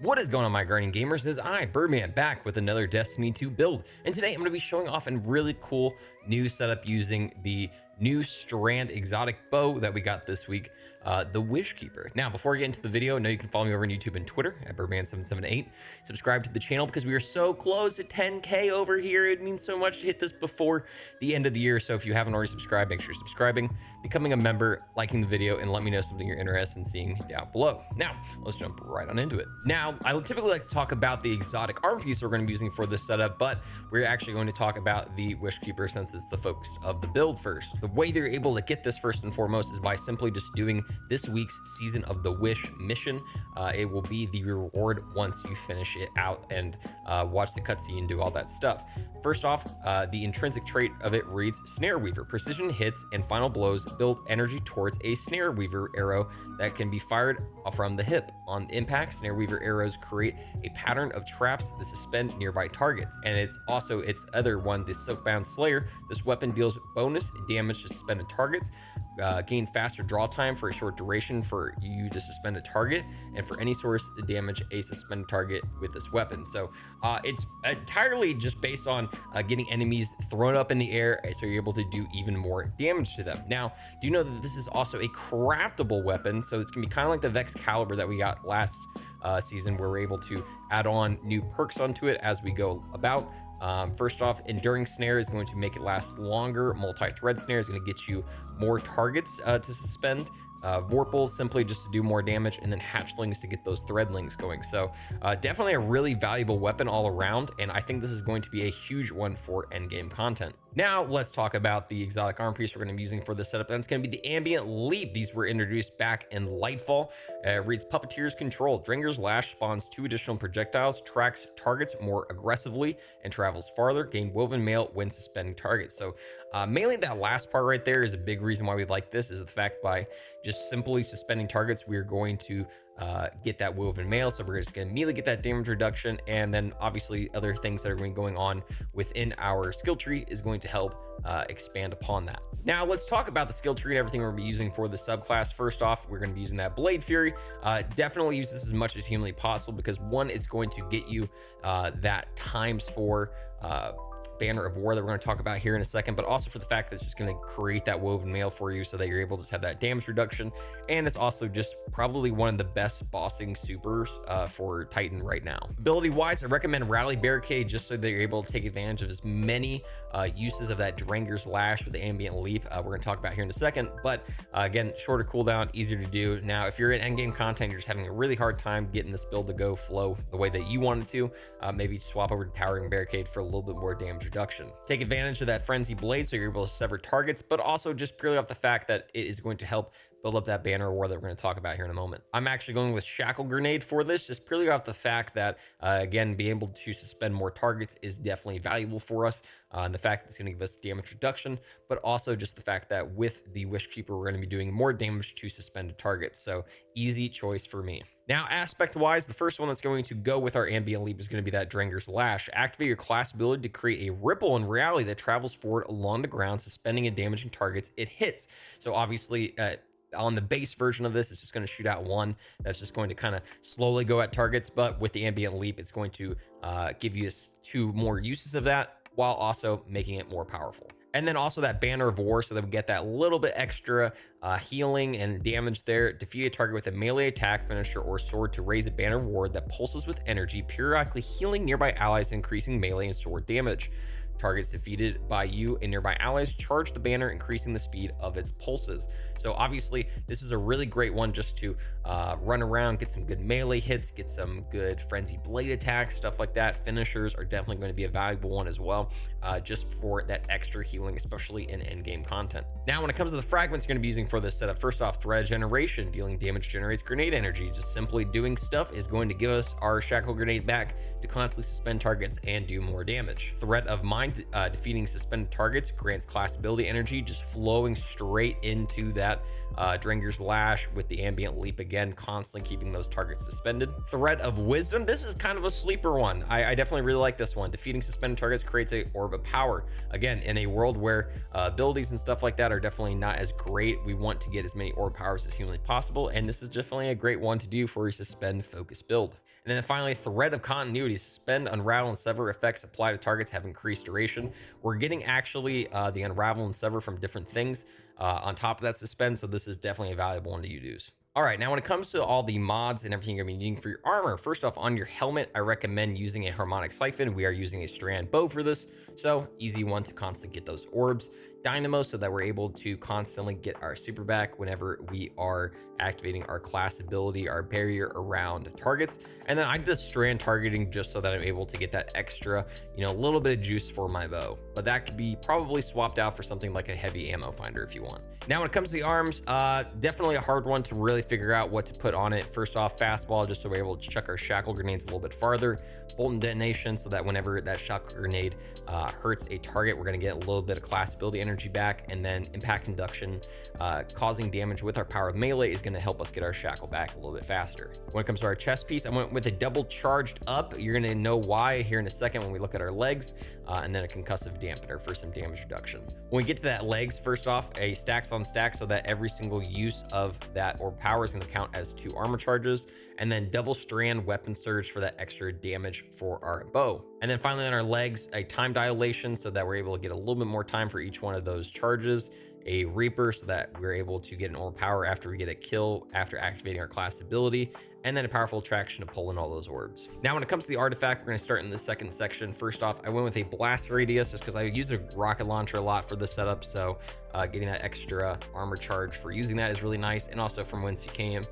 What is going on, my guardian gamers? Is I, Birdman, back with another Destiny 2 build, and today I'm going to be showing off a really cool new setup using the new STRAND exotic bow that we got this week, the WishKeeper. Now, before I get into the video, I know you can follow me over on YouTube and Twitter at Birdman778. Subscribe to the channel because we are so close to 10K over here. It means so much to hit this before the end of the year. So if you haven't already subscribed, make sure you're subscribing, becoming a member, liking the video, and let me know something you're interested in seeing down below. Now, let's jump right on into it. Now, I typically like to talk about the exotic arm piece we're going to be using for this setup, but we're actually going to talk about the WishKeeper since it's the focus of the build first. The way they're able to get this first and foremost is by simply just doing this week's Season of the Wish mission. It will be the reward once you finish it out and watch the cutscene and do all that stuff. First off, the intrinsic trait of it reads Snare Weaver. Precision hits and final blows build energy towards a Snare Weaver arrow that can be fired from the hip. On impact, Snare Weaver arrows create a pattern of traps that suspend nearby targets. And it's also its other one, the Silkbound Slayer. This weapon deals bonus damage to suspended targets, gain faster draw time for a short duration for you to suspend a target, and for any source to damage a suspended target with this weapon. So it's entirely just based on getting enemies thrown up in the air, so you're able to do even more damage to them. Now, do you know that this is also a craftable weapon? So it's gonna be kind of like the Vex Caliber that we got last season, where we're able to add on new perks onto it as we go about. First off, Enduring Snare is going to make it last longer. Multi-thread Snare is going to get you more targets to suspend. Vorpal simply just to do more damage, and then Hatchlings to get those threadlings going. So definitely a really valuable weapon all around, and I think this is going to be a huge one for endgame content. Now let's talk about the exotic arm piece we're going to be using for this setup. That's going to be the Ambient Leap. These were introduced back in Lightfall. It reads Puppeteer's Control. Dringer's Lash spawns 2 additional projectiles, tracks targets more aggressively, and travels farther. Gain Woven Mail when suspending targets. So mainly that last part right there is a big reason why we like this, is the fact by just simply suspending targets, we're going to get that Woven Mail. So we're just going to immediately get that damage reduction, and then obviously other things that are going on within our skill tree is going to help expand upon that. Now let's talk about the skill tree and everything we're going to be using for the subclass. First off, we're going to be using that Blade Fury. Definitely use this as much as humanly possible, because one, it's going to get you that ×4 banner of war that we're going to talk about here in a second, but also for the fact that it's just going to create that Woven Mail for you so that you're able to just have that damage reduction. And it's also just probably one of the best bossing supers for Titan right now. Ability wise, I recommend Rally Barricade, just so that you're able to take advantage of as many uses of that Dranger's Lash with the Ambient Leap we're going to talk about here in a second. But again, shorter cooldown, easier to do. Now if you're in endgame content, you're just having a really hard time getting this build to flow the way that you want it to, maybe swap over to Towering Barricade for a little bit more damage reduction. Take advantage of that Frenzy Blade so you're able to sever targets, but also just purely off the fact that it is going to help build up that banner of war that we're going to talk about here in a moment. I'm actually going with Shackle Grenade for this, just purely off the fact that, again, being able to suspend more targets is definitely valuable for us. And the fact that it's going to give us damage reduction, but also just the fact that with the WishKeeper, we're going to be doing more damage to suspended targets. So easy choice for me. Now, aspect wise, the first one that's going to go with our Ambient Leap is going to be that Dranger's Lash. Activate your class ability to create a ripple in reality that travels forward along the ground, suspending and damaging targets it hits. So obviously, on the base version of this, it's just going to shoot out one that's just going to kind of slowly go at targets, but with the Ambient Leap, it's going to give you 2 more uses of that, while also making it more powerful. And then also that Banner of War, so that we get that little bit extra healing and damage there. Defeat a target with a melee attack, finisher, or sword to raise a Banner of War that pulses with energy, periodically healing nearby allies, increasing melee and sword damage. Targets defeated by you and nearby allies charge the banner, increasing the speed of its pulses. So obviously this is a really great one just to run around, get some good melee hits, get some good frenzy blade attacks, stuff like that. Finishers are definitely going to be a valuable one as well, just for that extra healing, especially in endgame content. Now when it comes to the fragments you're going to be using for this setup, first off, Thread Generation. Dealing damage generates grenade energy. Just simply doing stuff is going to give us our Shackle Grenade back to constantly suspend targets and do more damage. Threat of Mind. Defeating suspended targets grants class ability energy, just flowing straight into that Dranger's Lash with the Ambient Leap, again constantly keeping those targets suspended. Thread of Wisdom, this is kind of a sleeper one. I definitely really like this one. Defeating suspended targets creates a Orb of Power. Again, in a world where abilities and stuff like that are definitely not as great, we want to get as many Orb Powers as humanly possible, and this is definitely a great one to do for a suspend focus build. And then finally, thread of continuity, suspend, unravel, and sever effects apply to targets have increased duration. We're getting actually the unravel and sever from different things on top of that suspend, so this is definitely a valuable one to use. All right, now when it comes to all the mods and everything you're gonna be needing for your armor, first off, on your helmet, I recommend using a harmonic siphon. We are using a strand bow for this, so easy one to constantly get those orbs. Dynamo, so that we're able to constantly get our super back whenever we are activating our class ability, our barrier around targets. And then I just strand targeting just so that I'm able to get that extra, a little bit of juice for my bow. But that could be probably swapped out for something like a heavy ammo finder if you want. Now, when it comes to the arms, definitely a hard one to really figure out what to put on it. First off, fastball, just so we're able to chuck our shackle grenades a little bit farther. Bolt and detonation, so that whenever that shackle grenade hurts a target, we're going to get a little bit of class ability energy back. And then impact induction, causing damage with our power of melee, is going to help us get our shackle back a little bit faster. When it comes to our chest piece, I went with a double charged up. You're going to know why here in a second when we look at our legs, and then a concussive dampener for some damage reduction. When we get to that legs, first off, a stacks on stack, so that every single use of that orb power is going to count as 2 armor charges, and then double strand weapon surge for that extra damage for our bow. And then finally on our legs, a time dilation, so that we're able to get a little bit more time for each one of those charges. A Reaper, so that we're able to get an orb power after we get a kill after activating our class ability, and then a powerful attraction to pull in all those orbs. Now, when it comes to the artifact, we're going to start in the second section. First off, I went with a blast radius just because I use a rocket launcher a lot for this setup, so getting that extra armor charge for using that is really nice, and also from whence you came,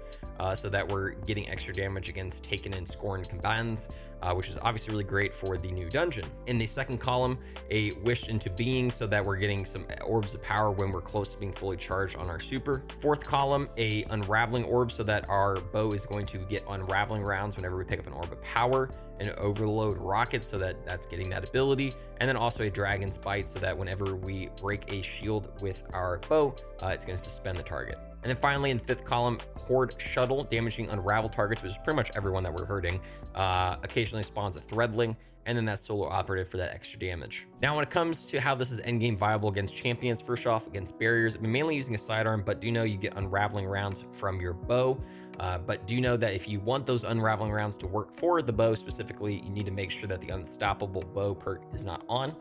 so that we're getting extra damage against taken and scorned combatants, which is obviously really great for the new dungeon. In the second column, a wish into being, so that we're getting some orbs of power when we're close to being fully charged on our super. Fourth column, a unraveling orb, so that our bow is going to get unraveling rounds whenever we pick up an orb of power. An overload rocket, so that that's getting that ability, and then also a dragon's bite, so that whenever we break a shield with our bow, it's going to suspend the target. And then finally, in the fifth column, Horde Shuttle, damaging unravel targets, which is pretty much everyone that we're hurting. Occasionally spawns a Threadling, and then that solo operative for that extra damage. Now, when it comes to how this is endgame viable against champions, first off, against barriers, I've been mainly using a sidearm, but do know you get unraveling rounds from your bow. But do know that if you want those unraveling rounds to work for the bow specifically, you need to make sure that the unstoppable bow perk is not on.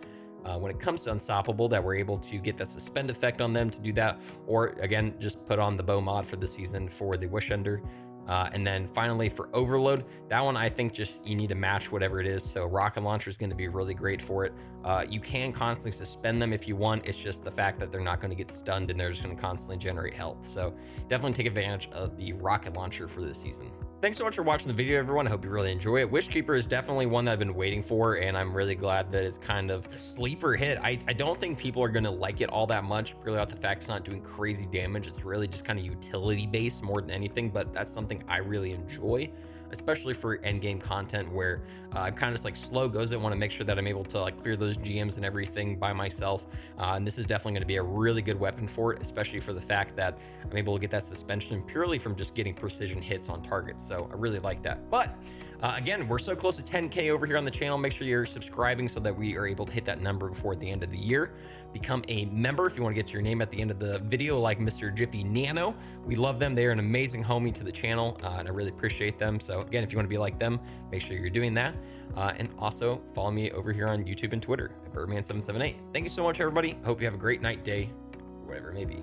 When it comes to unstoppable, that we're able to get the suspend effect on them to do that, or again, just put on the bow mod for the season for the wish ender. And then finally for overload, that one I think just you need to match whatever it is. So rocket launcher is going to be really great for it. You can constantly suspend them if you want. It's just the fact that they're not going to get stunned and they're just going to constantly generate health. So definitely take advantage of the rocket launcher for this season. Thanks so much for watching the video, everyone. I hope you really enjoy it. WishKeeper is definitely one that I've been waiting for, and I'm really glad that it's kind of a sleeper hit. I don't think people are going to like it all that much, purely off the fact it's not doing crazy damage. It's really just kind of utility based more than anything, but that's something I really enjoy, especially for endgame content where I'm kind of just like slow goes. I want to make sure that I'm able to like clear those GMs and everything by myself. And this is definitely going to be a really good weapon for it, especially for the fact that I'm able to get that suspension purely from just getting precision hits on targets. So I really like that. But again, we're so close to 10K over here on the channel. Make sure you're subscribing so that we are able to hit that number before the end of the year. Become a member if you want to get your name at the end of the video, like Mr. Jiffy Nano. We love them. They're an amazing homie to the channel, and I really appreciate them. So again, if you want to be like them, make sure you're doing that. And also follow me over here on YouTube and Twitter at Birdman778. Thank you so much, everybody. Hope you have a great night, day, whatever it may be.